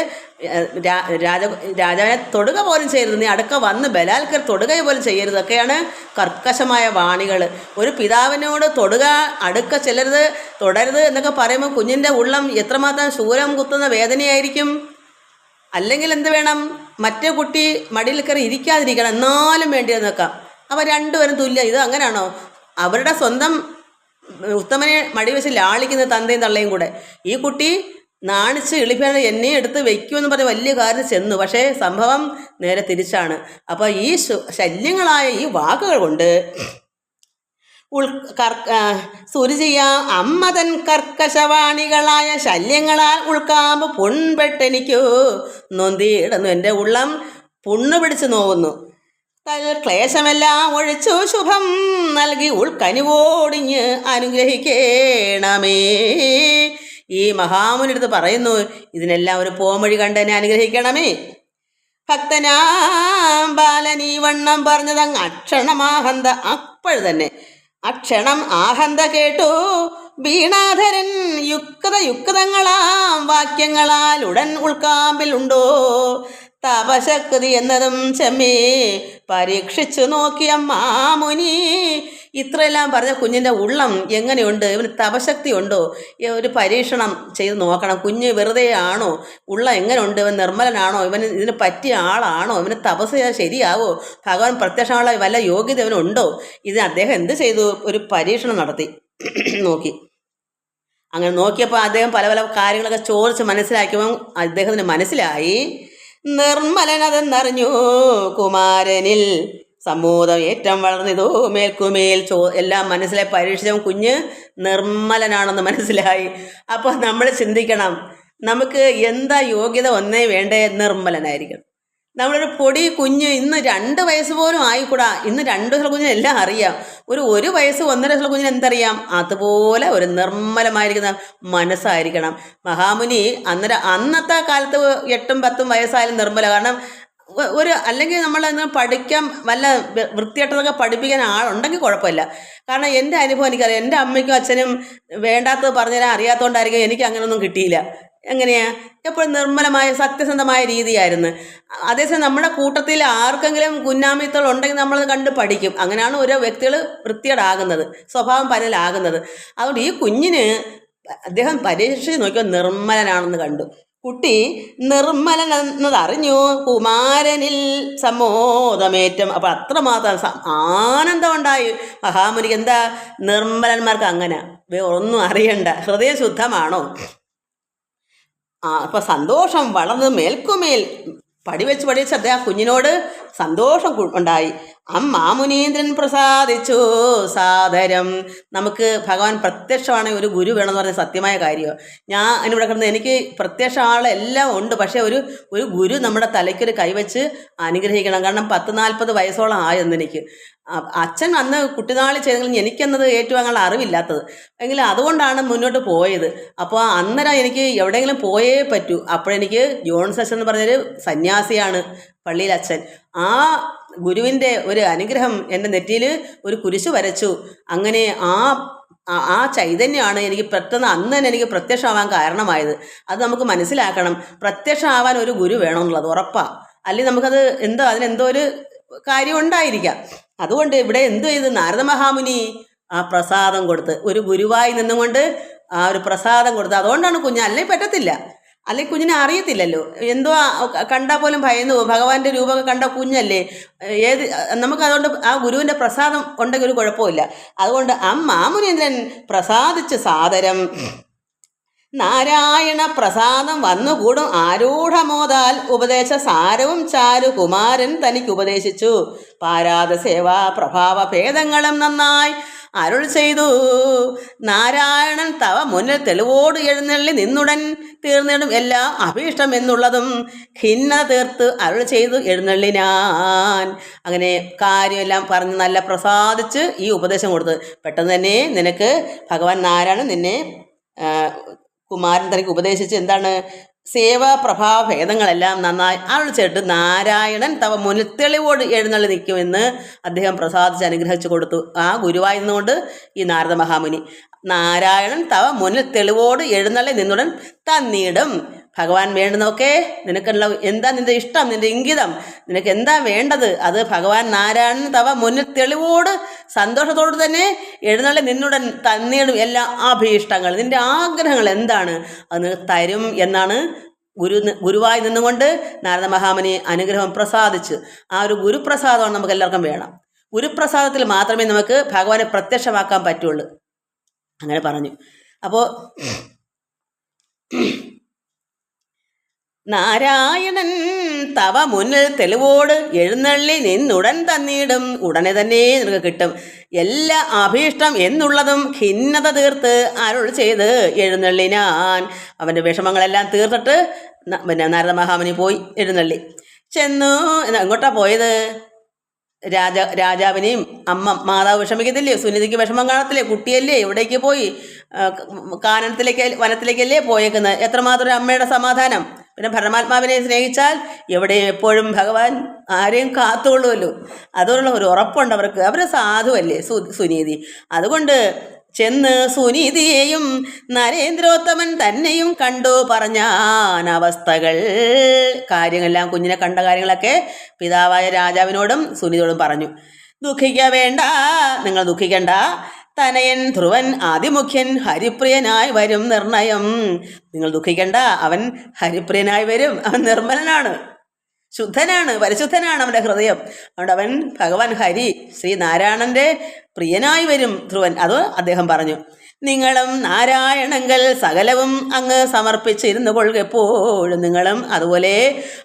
രാജാവിനെ തൊടുക പോലും ചെയ്യരുത്. നീ അടുക്ക വന്ന് ബലാൽക്കർ തൊടുക പോലും ചെയ്യരുത്. ഒക്കെയാണ് കർക്കശമായ വാണികൾ. ഒരു പിതാവിനോട് തൊടുക, അടുക്ക ചെല്ലരുത്, തൊടരുത് എന്നൊക്കെ പറയുമ്പോൾ കുഞ്ഞിൻ്റെ ഉള്ളം എത്രമാത്രം ശൂലം കുത്തുന്ന വേദനയായിരിക്കും. അല്ലെങ്കിൽ എന്ത് വേണം? മറ്റേ കുട്ടി മടിയിൽ കയറി ഇരിക്കാതിരിക്കണം, എന്നാലും വേണ്ടി നിൽക്കാം. അപ്പോൾ രണ്ടുപേരും തുല്യം. ഇത് അങ്ങനെയാണോ? അവരുടെ സ്വന്തം ഉത്തമനെ മടി വെച്ച് ലാളിക്കുന്ന തന്തയും തള്ളയും കൂടെ. ഈ കുട്ടി നാണിച്ച് ഇളിപ്പാണ്, എന്നെ എടുത്ത് വെക്കുമെന്ന് പറഞ്ഞ് വലിയ കാര്യം ചെന്നു. പക്ഷേ സംഭവം നേരെ തിരിച്ചാണ്. അപ്പോൾ ഈ ശല്യങ്ങളായ ഈ വാക്കുകൾ കൊണ്ട് സുരുചിയ അമ്മതൻ കർക്കശവാണികളായ ശല്യങ്ങളാൽ ഉൾക്കാമ്പ് പുൺപെട്ടെനിക്കു നൊന്തിയിടുന്നു. എൻ്റെ ഉള്ളം പുണ്ണു പിടിച്ച് നോവുന്നു. ക്ലേശമെല്ലാം ഒഴിച്ചു ശുഭം നൽകി ഉൾക്കനിവോടിഞ്ഞ് അനുഗ്രഹിക്കണമേ. ഈ മഹാമുനിടുത്ത് പറയുന്നു, ഇതിനെല്ലാം ഒരു പോംവഴി കണ്ട് എന്നെ അനുഗ്രഹിക്കണമേ. ഭക്തനാം ബാലനീ വണ്ണം പറഞ്ഞതങ്ങ് അക്ഷണമാഹന്ത. അപ്പോഴ് തന്നെ അക്ഷണം ആഹന്ത കേട്ടു വീണാധരൻ യുക്തങ്ങളാം വാക്യങ്ങളാൽ ഉടൻ ഉൾക്കാമ്പിൽ ഉണ്ടോ തപശക്തി എന്നതും ചെമ്മേ പരീക്ഷിച്ചു നോക്കിയ മാമുനി. ഇത്രയെല്ലാം പറഞ്ഞ കുഞ്ഞിൻ്റെ ഉള്ളം എങ്ങനെയുണ്ട്? ഇവന് തപശക്തി ഉണ്ടോ? ഒരു പരീക്ഷണം ചെയ്ത് നോക്കണം. കുഞ്ഞ് വെറുതെ ആണോ? ഉള്ളം എങ്ങനെയുണ്ട്? ഇവൻ നിർമ്മലനാണോ? ഇതിന് പറ്റിയ ആളാണോ? ഇവന് തപസ് ചെയ്താൽ ശരിയാവോ? ഭഗവാൻ പ്രത്യക്ഷമുള്ള വല്ല യോഗ്യത ഇവനുണ്ടോ? ഇതിന് അദ്ദേഹം എന്ത് ചെയ്തു? ഒരു പരീക്ഷണം നടത്തി നോക്കി. അങ്ങനെ നോക്കിയപ്പോൾ അദ്ദേഹം പല പല കാര്യങ്ങളൊക്കെ ചോദിച്ച് മനസ്സിലാക്കിയപ്പോൾ അദ്ദേഹത്തിന് മനസ്സിലായി, നിർമ്മലനതെന്നറിഞ്ഞു കുമാരനിൽ സമൂഹം ഏറ്റവും വളർന്നിതോ മേൽക്കുമേൽ എല്ലാം മനസ്സിലായി. പരീക്ഷിച്ചവൻ കുഞ്ഞ് നിർമ്മലനാണെന്ന് മനസ്സിലായി. അപ്പോൾ നമ്മൾ ചിന്തിക്കണം, നമുക്ക് എന്താ യോഗ്യത? ഒന്നേ വേണ്ടേ, നിർമ്മലനായിരിക്കണം. നമ്മളൊരു പൊടി കുഞ്ഞ് ഇന്ന് 2 വയസ്സ് പോലും ആയിക്കൂടാ. ഇന്ന് 2 വയസ്സുള്ള കുഞ്ഞിന് എല്ലാം അറിയാം. ഒരു വയസ്സ് 1.5 വയസ്സുള്ള കുഞ്ഞിന് എന്തറിയാം? അതുപോലെ ഒരു നിർമ്മലമായിരിക്കുന്ന മനസ്സായിരിക്കണം. മഹാമുനി അന്നത്തെ കാലത്ത് 8ഉം 10ഉം വയസ്സായാലും നിർമ്മല. കാരണം അല്ലെങ്കിൽ നമ്മൾ പഠിക്കാൻ വല്ല വൃത്തിയായിട്ടതൊക്കെ പഠിപ്പിക്കാൻ ആളുണ്ടെങ്കിൽ കുഴപ്പമില്ല. കാരണം എൻ്റെ അനുഭവം എനിക്കറിയാം. എൻ്റെ അമ്മയ്ക്കും അച്ഛനും വേണ്ടാത്തത് പറഞ്ഞുതരാൻ അറിയാത്തതുകൊണ്ടായിരിക്കും എനിക്ക് അങ്ങനെയൊന്നും കിട്ടിയില്ല. എങ്ങനെയാ, എപ്പോഴും നിർമ്മലമായ സത്യസന്ധമായ രീതിയായിരുന്നു. അതേസമയം നമ്മുടെ കൂട്ടത്തിൽ ആർക്കെങ്കിലും കുന്നാമിത്തൾ ഉണ്ടെങ്കിൽ നമ്മളത് കണ്ട് പഠിക്കും. അങ്ങനെയാണ് ഓരോ വ്യക്തികൾ വൃത്തികേടാകുന്നത്, സ്വഭാവം പരലാകുന്നത്. അതുകൊണ്ട് ഈ കുഞ്ഞിന് അദ്ദേഹം പരീക്ഷിച്ച് നോക്കിയാൽ നിർമ്മലനാണെന്ന് കണ്ടു. കുട്ടി നിർമ്മലൻ എന്നതറിഞ്ഞു കുമാരനിൽ സമ്മോദമേറ്റം. അപ്പം അത്രമാത്രം ആനന്ദം ഉണ്ടായി മഹാമുനിക്ക്. എന്താ, നിർമ്മലന്മാർക്ക് അങ്ങനെ ഒന്നും അറിയണ്ട, ഹൃദയം ശുദ്ധമാണോ. അപ്പം സന്തോഷം വളർന്ന് മേൽക്കുമേൽ പടിവെച്ച് അദ്ദേഹം കുഞ്ഞിനോട് സന്തോഷം ഉണ്ടായി. മാമുനീന്ദ്രൻ പ്രസാദിച്ചു സാദരം. നമുക്ക് ഭഗവാൻ പ്രത്യക്ഷമാണ്, ഒരു ഗുരു വേണമെന്ന് പറഞ്ഞ സത്യമായ കാര്യമോ. ഞാൻ ഇവിടെ കിടന്ന് എനിക്ക് പ്രത്യക്ഷ ആളെല്ലാം ഉണ്ട്, പക്ഷേ ഒരു ഗുരു നമ്മുടെ തലയ്ക്കൊരു കൈവച്ച് അനുഗ്രഹിക്കണം. കാരണം 40-40 വയസ്സോളം ആയെന്ന് എനിക്ക്. അച്ഛൻ അന്ന് കുട്ടിനാളിൽ ചെയ്തെങ്കിലും എനിക്കെന്നത് ഏറ്റുവാങ്ങാനുള്ള അറിവില്ലാത്തത്, എങ്കിലും അതുകൊണ്ടാണ് മുന്നോട്ട് പോയത്. അപ്പോൾ അന്നേരം എനിക്ക് എവിടെയെങ്കിലും പോയേ പറ്റൂ. അപ്പോഴെനിക്ക് ജോൺ സെഷൻ എന്ന് പറഞ്ഞൊരു സന്യാസിയാണ് പള്ളിയിൽ അച്ഛൻ. ആ ഗുരുവിൻ്റെ ഒരു അനുഗ്രഹം എൻ്റെ നെറ്റിയിൽ ഒരു കുരിശ് വരച്ചു. അങ്ങനെ ആ ചൈതന്യമാണ് എനിക്ക് പെട്ടെന്ന് അന്ന് തന്നെ എനിക്ക് പ്രത്യക്ഷമാവാൻ കാരണമായത്. അത് നമുക്ക് മനസ്സിലാക്കണം. പ്രത്യക്ഷമാവാൻ ഒരു ഗുരു വേണമെന്നുള്ളത് ഉറപ്പാണ്. അല്ലെങ്കിൽ നമുക്കത് അതിനെന്തോ ഒരു കാര്യം ഉണ്ടായിരിക്കാം. അതുകൊണ്ട് ഇവിടെ എന്തു ചെയ്ത് നാരദ മഹാമുനി ആ പ്രസാദം കൊടുത്ത്, ഒരു ഗുരുവായി നിന്നുകൊണ്ട് ആ ഒരു പ്രസാദം കൊടുത്ത്. അതുകൊണ്ടാണ് കുഞ്ഞ്, അല്ലെങ്കിൽ പറ്റത്തില്ല, അല്ലെങ്കിൽ കുഞ്ഞിനെ അറിയത്തില്ലല്ലോ. എന്തോ കണ്ടാൽ പോലും ഭയന്നു പോകും. ഭഗവാന്റെ രൂപമൊക്കെ കണ്ട കുഞ്ഞല്ലേ, നമുക്കതുകൊണ്ട് ആ ഗുരുവിൻ്റെ പ്രസാദം ഉണ്ടെങ്കിൽ ഒരു കുഴപ്പമില്ല. അതുകൊണ്ട് മാമുനീന്ദ്രൻ പ്രസാദിച്ച് സാദരം. നാരായണ പ്രസാദം വന്നുകൂടും ആരൂഢമോദാൽ ഉപദേശ സാരവും ചാരു കുമാരൻ തനിക്ക് ഉപദേശിച്ചു. പാരാത സേവാ പ്രഭാവ ഭേദങ്ങളും നന്നായി അരുൾ ചെയ്തു. നാരായണൻ തവ മുന്നിൽ തെളിവോട് എഴുന്നള്ളി നിന്നുടൻ തീർന്നിടും എല്ലാം അഭീഷ്ടം എന്നുള്ളതും ഖിന്ന തീർത്ത് അരുൾ ചെയ്തു എഴുന്നള്ളിനാൻ. അങ്ങനെ കാര്യമെല്ലാം പറഞ്ഞ് നല്ല പ്രസാദിച്ച് ഈ ഉപദേശം കൊടുത്ത്. പെട്ടെന്ന് തന്നെ നിനക്ക് ഭഗവാൻ നാരായണൻ നിന്നെ കുമാരൻ തനിക്ക് ഉപദേശിച്ച് എന്താണ്, സേവാ പ്രഭാവ ഭേദങ്ങളെല്ലാം നന്നായി അരുൾ ചെയ്തിട്ട് നാരായണൻ തവ മുന്നിൽ തെളിവോട് എഴുന്നള്ളി നിൽക്കുമെന്ന് അദ്ദേഹം പ്രസാദിച്ച് അനുഗ്രഹിച്ചു കൊടുത്തു. ആ ഗുരുവായി നിന്നുകൊണ്ട് ഈ നാരദ മഹാമുനി നാരായണൻ തവ മുന്നിൽ തെളിവോട് എഴുന്നള്ളി നിന്നുടൻ തന്നിടും. ഭഗവാൻ വേണ്ടുന്നതൊക്കെ നിനക്കുള്ള എന്താ നിൻ്റെ ഇഷ്ടം, നിൻ്റെ ഇംഗിതം, നിനക്ക് എന്താ വേണ്ടത്, അത് ഭഗവാൻ നാരായണൻ തവ മുന്നിൽ തെളിവോട് സന്തോഷത്തോട് തന്നെ എഴുന്നള്ളി നിന്നുടൻ തന്നിടും എല്ലാ അഭീഷ്ടങ്ങൾ, നിൻ്റെ ആഗ്രഹങ്ങൾ എന്താണ് അത് തരും എന്നാണ് ഗുരുവായി നിന്നുകൊണ്ട് നാരദ മഹാമുനി അനുഗ്രഹം പ്രസാദിച്ച്. ആ ഒരു ഗുരുപ്രസാദമാണ് നമുക്ക് എല്ലാവർക്കും വേണം. ഗുരുപ്രസാദത്തിൽ മാത്രമേ നമുക്ക് ഭഗവാനെ പ്രത്യക്ഷമാക്കാൻ പറ്റുള്ളൂ. അങ്ങനെ പറഞ്ഞു. അപ്പോൾ നാരായണൻ തവ മുന്നിൽ തെളിവോട് എഴുന്നള്ളി നിന്നുടൻ തന്നിടും, ഉടനെ തന്നെ നിനക്ക് കിട്ടും എല്ലാ അഭീഷ്ടം എന്നുള്ളതും ഖിന്നത തീർത്ത് അരുൾ ചെയ്ത് എഴുന്നള്ളിനാൻ. അവൻ്റെ വിഷമങ്ങളെല്ലാം തീർത്തിട്ട് നാരദ മഹാമുനി പോയി എഴുന്നള്ളി ചെന്നു. എങ്ങോട്ടാ പോയത്? രാജാവിനെയും മാതാവ് വിഷമിക്കത്തില്ലേ, സുനിധിക്ക് വിഷമം കാണത്തില്ലേ, കുട്ടിയല്ലേ, എവിടേക്ക് പോയി, വനത്തിലേക്കല്ലേ പോയേക്കുന്നത്. എത്രമാത്രം അമ്മയുടെ സമാധാനം. പിന്നെ പരമാത്മാവിനെ സ്നേഹിച്ചാൽ എവിടെയും എപ്പോഴും ഭഗവാൻ ആരെയും കാത്തുകൊള്ളുമല്ലോ. അതുകൊണ്ടുള്ള ഒരു ഉറപ്പുണ്ട് അവർക്ക്. അവർ സാധുവല്ലേ സുനീതി. അതുകൊണ്ട് ചെന്ന് സുനീതിയെയും നരേന്ദ്രോത്തമൻ തന്നെയും കണ്ടു പറഞ്ഞാൻ അവസ്ഥകൾ, കാര്യങ്ങളെല്ലാം കുഞ്ഞിനെ കണ്ട കാര്യങ്ങളൊക്കെ പിതാവായ രാജാവിനോടും സുനീതിയോടും പറഞ്ഞു. ദുഃഖിക്ക വേണ്ട, നിങ്ങൾ ദുഃഖിക്കണ്ട. തനയൻ ധ്രുവൻ ആദിമുഖ്യൻ ഹരിപ്രിയനായി വരും നിർണയം. നിങ്ങൾ ദുഃഖിക്കണ്ട, അവൻ ഹരിപ്രിയനായി വരും. അവൻ നിർമ്മലനാണ്, ശുദ്ധനാണ്, പരിശുദ്ധനാണ് അവൻ്റെ ഹൃദയം. അതുകൊണ്ട് അവൻ ഭഗവാൻ ഹരി ശ്രീനാരായണൻ്റെ പ്രിയനായി വരും ധ്രുവൻ. അത് അദ്ദേഹം പറഞ്ഞു. നിങ്ങളും നാരായണങ്കൽ സകലവും അങ്ങ് സമർപ്പിച്ചിരുന്നു കൊള്ളുക. എപ്പോഴും നിങ്ങളും അതുപോലെ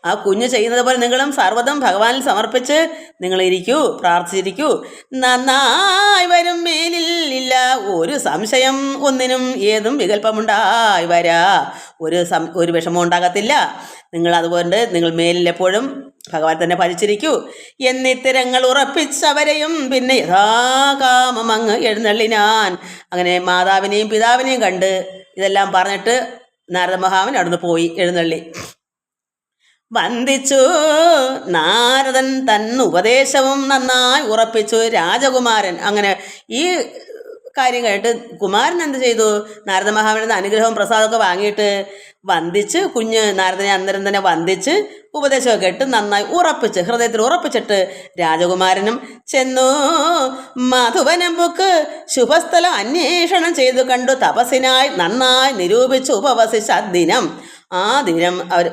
ആ കുഞ്ഞ് ചെയ്യുന്നത് പോലെ നിങ്ങളും സർവ്വതും ഭഗവാനിൽ സമർപ്പിച്ച് നിങ്ങളിരിക്കൂ, പ്രാർത്ഥിച്ചിരിക്കൂ. നന്നായി വരും മേലിൽ ഇല്ല ഒരു സംശയം, ഒന്നിനും ഏതും വികല്പമുണ്ടായി വരാ, ഒരു വിഷമം ഉണ്ടാകത്തില്ല. നിങ്ങൾ അതുകൊണ്ട് നിങ്ങൾ മേലിൽ എപ്പോഴും ഭഗവാൻ തന്നെ ഭജിച്ചിരിക്കൂ. എന്നിത്തരങ്ങൾ ഉറപ്പിച്ചവരെയും പിന്നെ യഥാകാമം അങ്ങ് എഴുന്നള്ളിനാൻ. അങ്ങനെ മാതാവിനെയും പിതാവിനെയും കണ്ട് ഇതെല്ലാം പറഞ്ഞിട്ട് നാരദ മഹാമുനി അവിടുന്ന് പോയി എഴുന്നള്ളി. വന്ദിച്ചു നാരദൻ തന്നുപദേശവും നന്നായി ഉറപ്പിച്ചു രാജകുമാരൻ. അങ്ങനെ ഈ കാര്യം കഴിഞ്ഞിട്ട് കുമാരൻ എന്ത് ചെയ്തു? നാരദ മഹാമുനിയുടെ അനുഗ്രഹവും പ്രസാദമൊക്കെ വാങ്ങിയിട്ട് വന്ദിച്ച് നാരദനെ അന്നേരം തന്നെ വന്ദിച്ച് ഉപദേശമൊക്കെ ഇട്ട് നന്നായി ഉറപ്പിച്ച് ഹൃദയത്തിൽ ഉറപ്പിച്ചിട്ട് രാജകുമാരനും ചെന്നു മധുവനം ബുക്ക് ശുഭസ്ഥലം അന്വേഷണം ചെയ്തു കണ്ടു തപസ്സിനായി നന്നായി നിരൂപിച്ച് ഉപവസിച്ച ദിനം. ആ ദിനം അവർ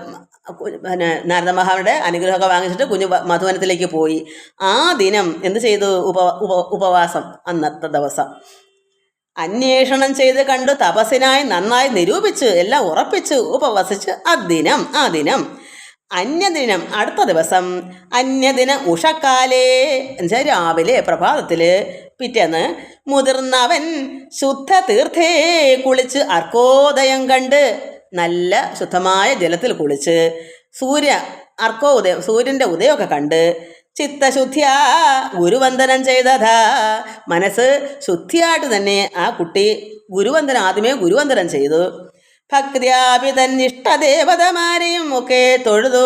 നാരദ മഹാമുനിയുടെ അനുഗ്രഹമൊക്കെ വാങ്ങിച്ചിട്ട് മധുവനത്തിലേക്ക് പോയി. ആ ദിനം എന്ത് ചെയ്തു? ഉപവാസം. അന്നത്തെ ദിവസം അന്വേഷണം ചെയ്ത് കണ്ടു തപസ്സിനായി നന്നായി നിരൂപിച്ച് എല്ലാം ഉറപ്പിച്ച് ഉപവസിച്ച് ആ ദിനം അന്യദിനം അടുത്ത ദിവസം അന്യദിന ഉഷക്കാലേ എന്നുവെച്ചാൽ രാവിലെ പ്രഭാതത്തിൽ പിറ്റേന്ന് മുതിർന്നവൻ ശുദ്ധ തീർത്ഥേ കുളിച്ച് അർക്കോദയം കണ്ട് നല്ല ശുദ്ധമായ ജലത്തിൽ കുളിച്ച് സൂര്യൻ്റെ ഉദയമൊക്കെ കണ്ട് ചിത്തശുദ്ധിയാ ഗുരുവന്ദനം ചെയ്തതാ. മനസ്സ് ശുദ്ധിയായിട്ട് തന്നെ ആ കുട്ടി ആദ്യമേ ഗുരുവന്ദനം ചെയ്തു. ഭക്തിയാപി തന്നിഷ്ടദേവതമാരെയും ഒക്കെ തൊഴുതു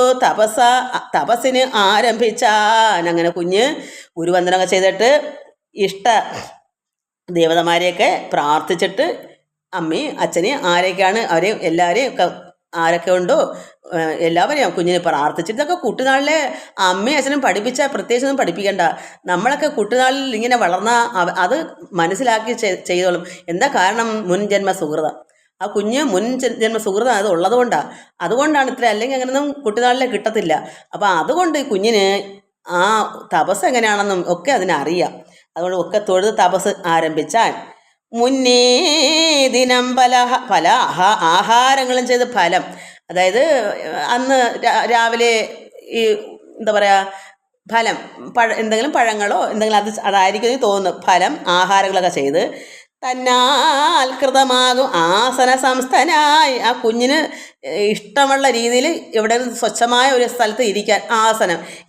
തപസ്സിന് ആരംഭിച്ചാൻ. അങ്ങനെ ഗുരുവന്ദനമൊക്കെ ചെയ്തിട്ട് ഇഷ്ട ദേവതമാരെയൊക്കെ പ്രാർത്ഥിച്ചിട്ട് അമ്മയും അച്ഛനെയും ആരൊക്കെയാണ് അവരെ എല്ലാവരെയും ആരൊക്കെ ഉണ്ടോ എല്ലാവരെയും കുഞ്ഞിനെ പ്രാർത്ഥിച്ചിട്ട് ഇതൊക്കെ കുട്ടിനാളിലെ അമ്മയും അച്ഛനും പഠിപ്പിച്ചാൽ പ്രത്യേകിച്ചൊന്നും പഠിപ്പിക്കണ്ട. നമ്മളൊക്കെ കുട്ടിനാളിൽ ഇങ്ങനെ വളർന്നാൽ അത് മനസ്സിലാക്കി ചെയ്തോളും. എന്താ കാരണം? മുൻജന്മ സുഹൃതം. ആ മുൻജന്മ സുഹൃതം അത് അതുകൊണ്ടാണ് ഇത്ര. അല്ലെങ്കിൽ അങ്ങനെയൊന്നും കുട്ടിനാളിലെ കിട്ടത്തില്ല. അപ്പം അതുകൊണ്ട് ഈ കുഞ്ഞിന് ആ തപസ് എങ്ങനെയാണെന്നും ഒക്കെ അതിനറിയാം. അതുകൊണ്ട് ഒക്കെ തൊഴുത് തപസ് ആരംഭിച്ചാൽ മുന്നേ ദിനം പല ആഹാരങ്ങളും ചെയ്ത് ഫലം, അതായത് അന്ന് രാവിലെ ഈ എന്താ പറയുക ഫലം എന്തെങ്കിലും പഴങ്ങളോ എന്തെങ്കിലും അതായിരിക്കും തോന്നുന്നു. ഫലം ആഹാരങ്ങളൊക്കെ ചെയ്ത് തന്നാൽ കൃതമാകും ആസന സംസ്ഥനായി ആ കുഞ്ഞിന് ഇഷ്ടമുള്ള രീതിയിൽ എവിടെ സ്വച്ഛമായ ഒരു സ്ഥലത്ത്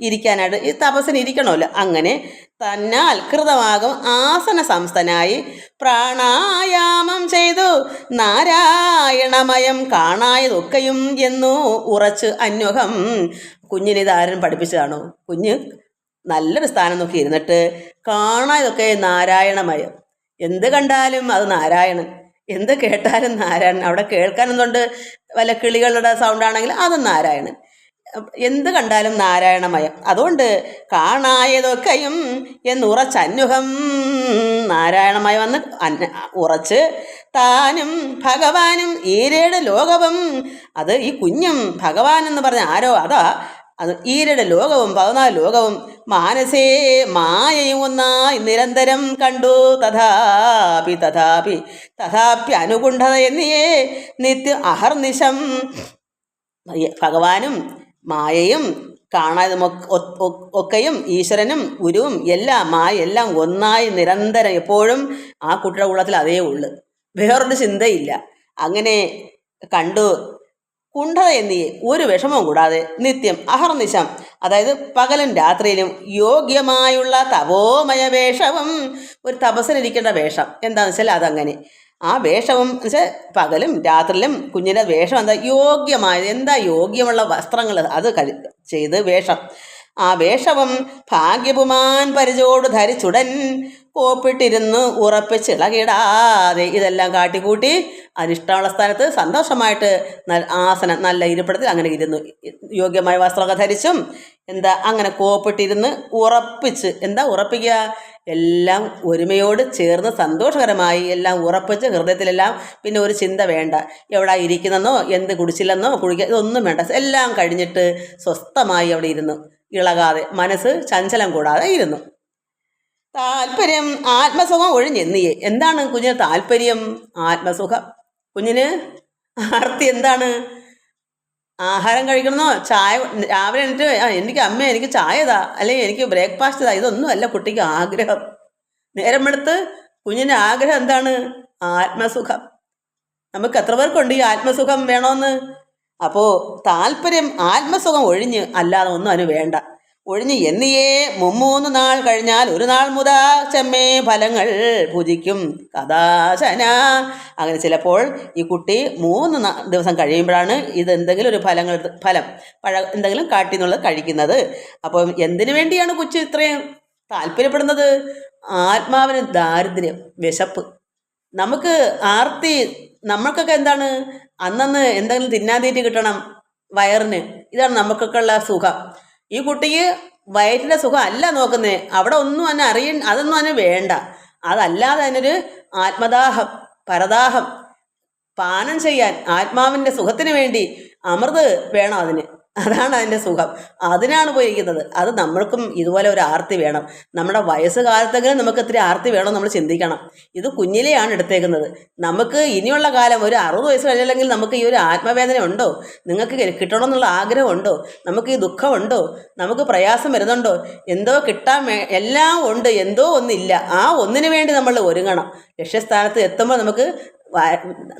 ഇരിക്കാനായിട്ട് ഈ തപസ്സിന് ഇരിക്കണമല്ലോ. അങ്ങനെ തന്നാൽ കൃതമാകും ആസന സംസ്ഥനായി പ്രാണായാമം ചെയ്തു നാരായണമയം കാണായതൊക്കെയും എന്നു ഉറച്ച് അന്വഹം. കുഞ്ഞിനിതാരും പഠിപ്പിച്ചതാണോ? കുഞ്ഞ് നല്ലൊരു സ്ഥാനം നോക്കി ഇരുന്നിട്ട് കാണായതൊക്കെ നാരായണമയം. എന്ത് കണ്ടാലും അത് നാരായണൻ, എന്ത് കേട്ടാലും നാരായണൻ. അവിടെ കേൾക്കാനെന്നുണ്ട് വല്ല കിളികളുടെ സൗണ്ടാണെങ്കിൽ അത് നാരായണൻ. എന്ത് കണ്ടാലും നാരായണമയം. അതുകൊണ്ട് കാണായതൊക്കെയും എന്നുറച്ച് അന്വഹം നാരായണമയം എന്ന് ഉറച്ച് താനും ഭഗവാനും ഈരേട് ലോകവും. അത് ഈ കുഞ്ഞും ഭഗവാൻ എന്ന് പറഞ്ഞ ആരോ അത് ഈരയുടെ ലോകവും 14 ലോകവും മാനസേ മായയും ഒന്നായി നിരന്തരം കണ്ടു. തഥാപി അനുകുണ്ഠത എന്നിയേ നിത്യ അഹർനിശം. ഭഗവാനും മായയും കാണാതെ ഒക്കെയും ഈശ്വരനും ഗുരുവും എല്ലാം ഒന്നായി നിരന്തരം എപ്പോഴും ആ കുട്ടിയുടെ ഉള്ളത്തിൽ അതേ ഉള്ളു, വേറൊരു ചിന്തയില്ല. അങ്ങനെ കണ്ടു കുണ്ഠത എന്നിയെ ഒരു വിഷമവും കൂടാതെ നിത്യം അഹർനിശം, അതായത് പകലും രാത്രിയിലും യോഗ്യമായുള്ള തപോമയ വേഷവും. ഒരു തപസ്സിനിരിക്കേണ്ട വേഷം എന്താണെന്ന് വെച്ചാൽ അതങ്ങനെ ആ വേഷവും വെച്ചാൽ പകലും രാത്രിയിലും കുഞ്ഞിൻ്റെ വേഷം യോഗ്യമായത്. യോഗ്യമുള്ള വസ്ത്രങ്ങൾ അത് ചെയ്ത് വേഷം. ആ വേഷവും ഭാഗ്യപുമാൻ പരിചോട് ധരിച്ചുടൻ കോപ്പിട്ടിരുന്ന് ഉറപ്പിച്ചിളകിടാതെ ഇതെല്ലാം കാട്ടിക്കൂട്ടി അതിനിഷ്ടമുള്ള സ്ഥലത്ത് സന്തോഷമായിട്ട് ആസനം നല്ല ഇരിപ്പിടത്തിൽ അങ്ങനെ ഇരുന്നു. യോഗ്യമായ വസ്ത്രമൊക്കെ ധരിച്ചും അങ്ങനെ കോപ്പിട്ടിരുന്ന് ഉറപ്പിച്ച് ഉറപ്പിക്കുക? എല്ലാം ഒരുമയോട് ചേർന്ന് സന്തോഷകരമായി എല്ലാം ഉറപ്പിച്ച് ഹൃദയത്തിലെല്ലാം. പിന്നെ ഒരു ചിന്ത വേണ്ട, എവിടെ ഇരിക്കുന്നെന്നോ എന്ത് കുടിച്ചില്ലെന്നോ ഇതൊന്നും വേണ്ട. എല്ലാം കഴിഞ്ഞിട്ട് സ്വസ്ഥമായി അവിടെ ഇരുന്നു, ഇളകാതെ മനസ്സ് ചഞ്ചലം കൂടാതെ ഇരുന്നു. താല്പര്യം ആത്മസുഖം ഒഴിഞ്ഞെന്നിയേ. എന്താണ് കുഞ്ഞിന് താല്പര്യം? ആത്മസുഖം. കുഞ്ഞിന് ആർത്തി എന്താണ്? ആഹാരം കഴിക്കണമെന്നോ ചായ രാവിലെ എനിക്ക് എനിക്ക് ചായ താ, അല്ലെങ്കിൽ എനിക്ക് ബ്രേക്ക്ഫാസ്റ്റ് താ, ഇതൊന്നും അല്ല കുട്ടിക്ക് ആഗ്രഹം. നേരം എടുത്ത് കുഞ്ഞിൻ്റെ ആഗ്രഹം എന്താണ്? ആത്മസുഖം. നമുക്ക് എത്ര പേർക്കുണ്ട് ഈ ആത്മസുഖം വേണമെന്ന്? അപ്പോൾ താല്പര്യം ആത്മസുഖം ഒഴിഞ്ഞ് അല്ലാതെ ഒന്നും അതിന് വേണ്ട. ഒഴിഞ്ഞ് എന്നിയേ 3 നാൾ കഴിഞ്ഞാൽ ഒരു നാൾ മുതാ ചെമ്മേ ഫലങ്ങൾ ഭുജിക്കും കഥാശന. അങ്ങനെ ചിലപ്പോൾ ഈ കുട്ടി 3 ദിവസം കഴിയുമ്പോഴാണ് എന്തെങ്കിലും ഒരു ഫലം എന്തെങ്കിലും കാട്ടിൽ നിന്നുള്ളത് കഴിക്കുന്നത്. അപ്പം എന്തിനു വേണ്ടിയാണ് കൊച്ചു ഇത്രയും താല്പര്യപ്പെടുന്നത്? ആത്മാവിന് ദാരിദ്ര്യം, വിശപ്പ്. നമുക്ക് ആർത്തി, നമ്മൾക്കൊക്കെ എന്താണ് അന്നന്ന് എന്തെങ്കിലും തിന്നാൻ തീറ്റി കിട്ടണം വയറിന്, ഇതാണ് നമുക്കൊക്കെ ഉള്ള സുഖം. ഈ കുട്ടിക്ക് വയറ്റിൻ്റെ സുഖം അല്ല നോക്കുന്നത്, അവിടെ ഒന്നും തന്നെ അതൊന്നും തന്നെ വേണ്ട. അതല്ലാതെ അതിനൊരു ആത്മദാഹം, പരദാഹം, പാനം ചെയ്യാൻ ആത്മാവിൻ്റെ സുഖത്തിന് വേണ്ടി അമൃത് വേണം അതിന്. അതാണ് അതിൻ്റെ സുഖം, അതിനാണ് പോയിരിക്കുന്നത്. അത് നമ്മൾക്കും ഇതുപോലെ ഒരു ആർത്തി വേണം. നമ്മുടെ വയസ്സുകാലത്തെങ്കിലും നമുക്ക് ഇത്തിരി ആർത്തി വേണം, നമ്മൾ ചിന്തിക്കണം. ഇത് കുഞ്ഞിലെയാണ് എടുത്തേക്കുന്നത്. നമുക്ക് ഇനിയുള്ള കാലം ഒരു 60 വയസ്സ് കഴിഞ്ഞില്ലെങ്കിൽ നമുക്ക് ഈ ഒരു ആത്മവേദന ഉണ്ടോ? നിങ്ങൾക്ക് കിട്ടണമെന്നുള്ള ആഗ്രഹമുണ്ടോ? നമുക്ക് ഈ ദുഃഖമുണ്ടോ? നമുക്ക് പ്രയാസം വരുന്നുണ്ടോ? എന്തോ കിട്ടാൻ എല്ലാം ഉണ്ട്, എന്തോ ഒന്നില്ല. ആ ഒന്നിനു വേണ്ടി നമ്മൾ ഒരുങ്ങണം. ലക്ഷ്യസ്ഥാനത്ത് എത്തുമ്പോൾ നമുക്ക്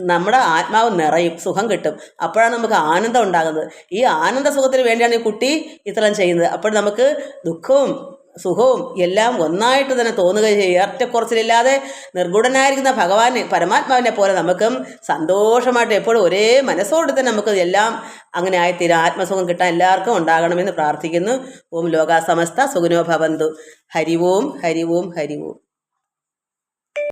നമ്മുടെ ആത്മാവ് നിറയും, സുഖം കിട്ടും. അപ്പോഴാണ് നമുക്ക് ആനന്ദം ഉണ്ടാകുന്നത്. ഈ ആനന്ദ സുഖത്തിന് വേണ്ടിയാണ് ഈ കുട്ടി ഇത്രയും ചെയ്യുന്നത്. അപ്പോൾ നമുക്ക് ദുഃഖവും സുഖവും എല്ലാം ഒന്നായിട്ട് തന്നെ തോന്നുകയും ചെയ്യും. ഏറ്റക്കുറച്ചിലില്ലാതെ നിർഗുണനായിരിക്കുന്ന ഭഗവാനെ, പരമാത്മാവിനെ പോലെ നമുക്കും സന്തോഷമായിട്ട് എപ്പോഴും ഒരേ മനസ്സോട് തന്നെ നമുക്ക് എല്ലാം അങ്ങനെ ആയിത്തീരും. ആത്മസുഖം കിട്ടാൻ എല്ലാവർക്കും ഉണ്ടാകണമെന്ന് പ്രാർത്ഥിക്കുന്നു. ഓം ലോകാ സമസ്ത സുഖിനോ ഭവന്തു. ഹരി ഓം, ഹരി ഓം, ഹരി ഓം.